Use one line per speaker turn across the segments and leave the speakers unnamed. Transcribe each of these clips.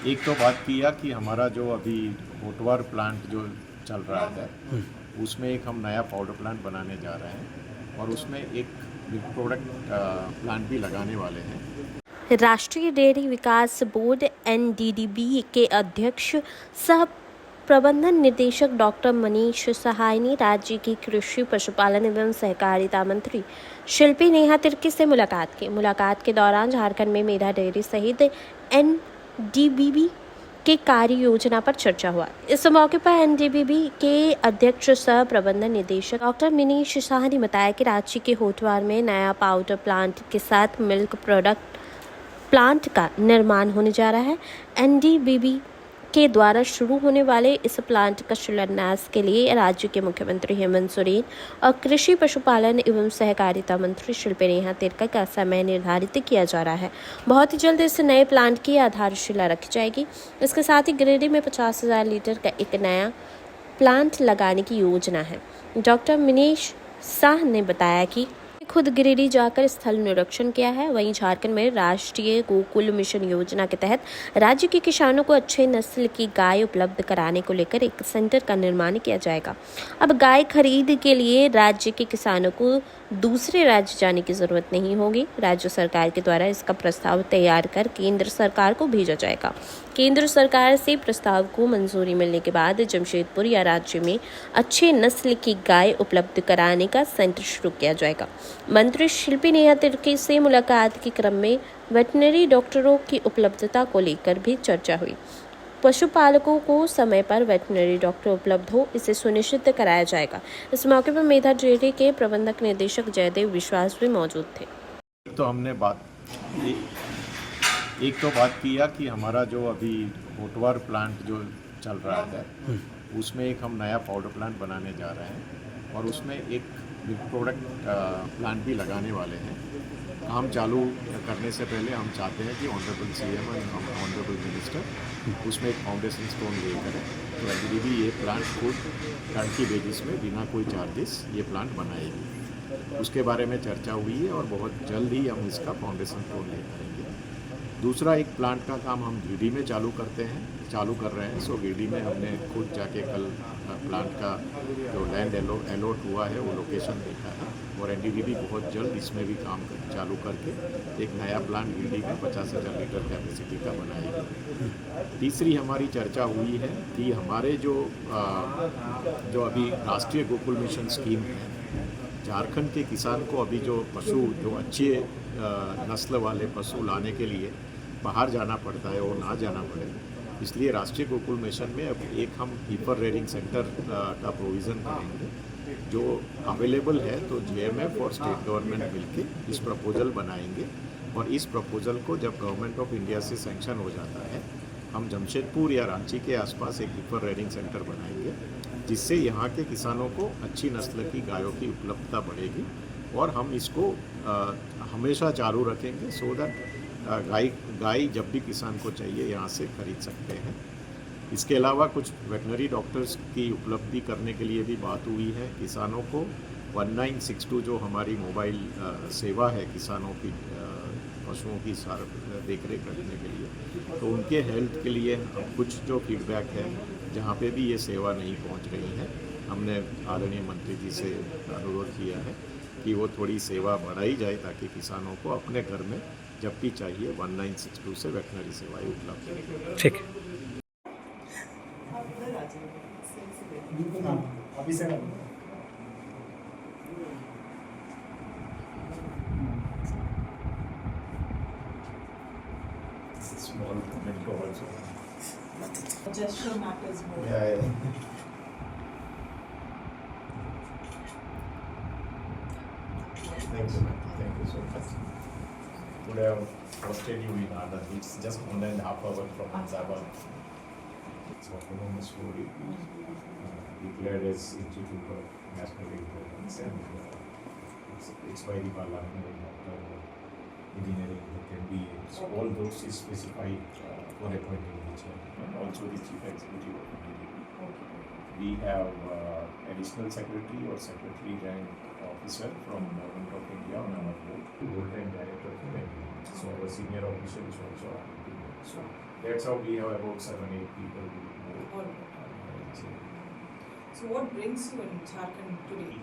एक तो बात किया कि हमारा जो अभी होटवार प्लांट जो चल रहा है उसमें एक हम नया पाउडर प्लांट बनाने जा रहे हैं और उसमें एक मिल्क प्रोडक्ट प्लांट भी लगाने वाले हैं।
राष्ट्रीय डेयरी विकास बोर्ड एनडीडीबी के अध्यक्ष सह प्रबंधन निदेशक डॉक्टर मनीष सहाय ने राज्य की कृषि पशुपालन एवं सहकारिता मंत्री शिल्पी नेहा तिर्की से मुलाकात के दौरान झारखंड में मेधा डेयरी सहित एनडीडीबी के कार्य योजना पर चर्चा हुआ। इस मौके पर एनडीडीबी के अध्यक्ष सह प्रबंधन निदेशक डॉक्टर मनीष शाह ने बताया कि राज्य के होटवार में नया पाउडर प्लांट के साथ मिल्क प्रोडक्ट प्लांट का निर्माण होने जा रहा है। एनडीडीबी के द्वारा शुरू होने वाले इस प्लांट का शिलान्यास के लिए राज्य के मुख्यमंत्री हेमंत सोरेन और कृषि पशुपालन एवं सहकारिता मंत्री शिल्पी नेहा तिर्की का समय निर्धारित किया जा रहा है। बहुत ही जल्द इस नए प्लांट की आधारशिला रखी जाएगी। इसके साथ ही गिरिडीह में 50,000 लीटर का एक नया प्लांट लगाने की योजना है। डॉक्टर मनीष शाह ने बताया कि खुद गिरिडीह जाकर स्थल निरीक्षण किया है। वहीं झारखंड में राष्ट्रीय गोकुल मिशन योजना के तहत राज्य के किसानों को अच्छे नस्ल की गाय उपलब्ध कराने को लेकर एक सेंटर का निर्माण किया जाएगा। अब गाय खरीद के लिए राज्य के किसानों को दूसरे राज्य जाने की जरूरत नहीं होगी। राज्य सरकार के द्वारा इसका प्रस्ताव तैयार कर केंद्र सरकार को भेजा जाएगा। केंद्र सरकार से प्रस्ताव को मंजूरी मिलने के बाद जमशेदपुर या राज्य में अच्छे नस्ल की गाय उपलब्ध कराने का सेंटर शुरू किया जाएगा। मंत्री शिल्पी नेहा तिर्की से मुलाकात के क्रम में वेटनरी डॉक्टरों की उपलब्धता को लेकर भी चर्चा हुई। पशुपालकों को समय पर वेटनरी डॉक्टर उपलब्ध हो, इसे सुनिश्चित कराया जाएगा। इस मौके पर मेधा डेयरी के प्रबंधक निदेशक जयदेव विश्वास भी मौजूद थे।
तो हमने एक तो बात किया कि हमारा जो अभी होटवार प्लांट जो चल रहा है उसमें एक हम नया पाउडर प्लांट बनाने जा रहे हैं और उसमें एक मिल्क प्रोडक्ट प्लांट भी लगाने वाले हैं। काम चालू करने से पहले हम चाहते हैं कि ऑनरेबल सीएम और ऑनरेबल मिनिस्टर उसमें एक फाउंडेशन स्टोन ले करें तो एनडीडीबी ये प्लांट खुद टर्की बेसिस में बिना कोई चार्जेस ये प्लांट बनाएगी। उसके बारे में चर्चा हुई है और बहुत जल्द ही हम इसका फाउंडेशन स्टोन ले करेंगे। दूसरा एक प्लांट का काम हम गिरिडीह में चालू कर रहे हैं। सो गिरिडीह में हमने खुद जाके कल प्लांट का जो लैंड अलॉट हुआ है वो लोकेशन देखा है और एनडीडीबी बहुत जल्द इसमें भी काम चालू करके एक नया प्लांट गिरिडीह में 50,000 लीटर कैपेसिटी का बनाएगी। तीसरी हमारी चर्चा हुई है कि हमारे जो अभी राष्ट्रीय गोकुल मिशन स्कीम है, झारखंड के किसान को अभी जो अच्छे नस्ल वाले पशु लाने के लिए बाहर जाना पड़ता है और ना जाना पड़े, इसलिए राष्ट्रीय गोकुल मिशन में अब एक हम हीपर रेयरिंग सेंटर का प्रोविज़न करेंगे जो अवेलेबल है। तो जेएमएफ और स्टेट गवर्नमेंट मिलके इस प्रपोजल बनाएंगे और इस प्रपोजल को जब गवर्नमेंट ऑफ इंडिया से सैंक्शन हो जाता है हम जमशेदपुर या रांची के आसपास एक हीपर रेयरिंग सेंटर बनाएंगे जिससे यहाँ के किसानों को अच्छी नस्ल की गायों की उपलब्धता बढ़ेगी और हम इसको हमेशा चालू रखेंगे सो दैट गाय जब भी किसान को चाहिए यहाँ से खरीद सकते हैं। इसके अलावा कुछ वेटनरी डॉक्टर्स की उपलब्धि करने के लिए भी बात हुई है। किसानों को 1962 जो हमारी मोबाइल सेवा है किसानों की पशुओं की देखरेख रखने के लिए, तो उनके हेल्थ के लिए कुछ जो फीडबैक है जहाँ पे भी ये सेवा नहीं पहुँच रही है, हमने आदरणीय मंत्री जी से अनुरोध किया है कि वो थोड़ी सेवा बढ़ाई जाए ताकि किसानों को अपने घर में जब भी चाहिए 1962 से वेटनरी सेवाएं उपलब्ध रहें।
ठीक
Small comment also.
Gesture matters more.
Yeah. Thank you, ma'am. Thank you so much. Would have hosted you in Anand. It's just 1.5 hours from Hyderabad. It's autonomous story. Declared as Institute of National Importance and it's by the Parliament Engineering, MBA. So all those is specified for appointing the chairman and also the chief executive of NDDB. We have additional secretary or secretary rank officer from Government of India on our board, full-time director for NDDB. So our senior officer is also our board. So That's how we have about 7-8 people more.
All right. So what brings you in Jharkhand today?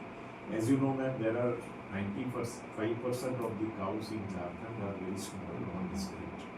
As you know, ma'am, there are 95% of the cows in Jharkhand are very small, non-discriminate.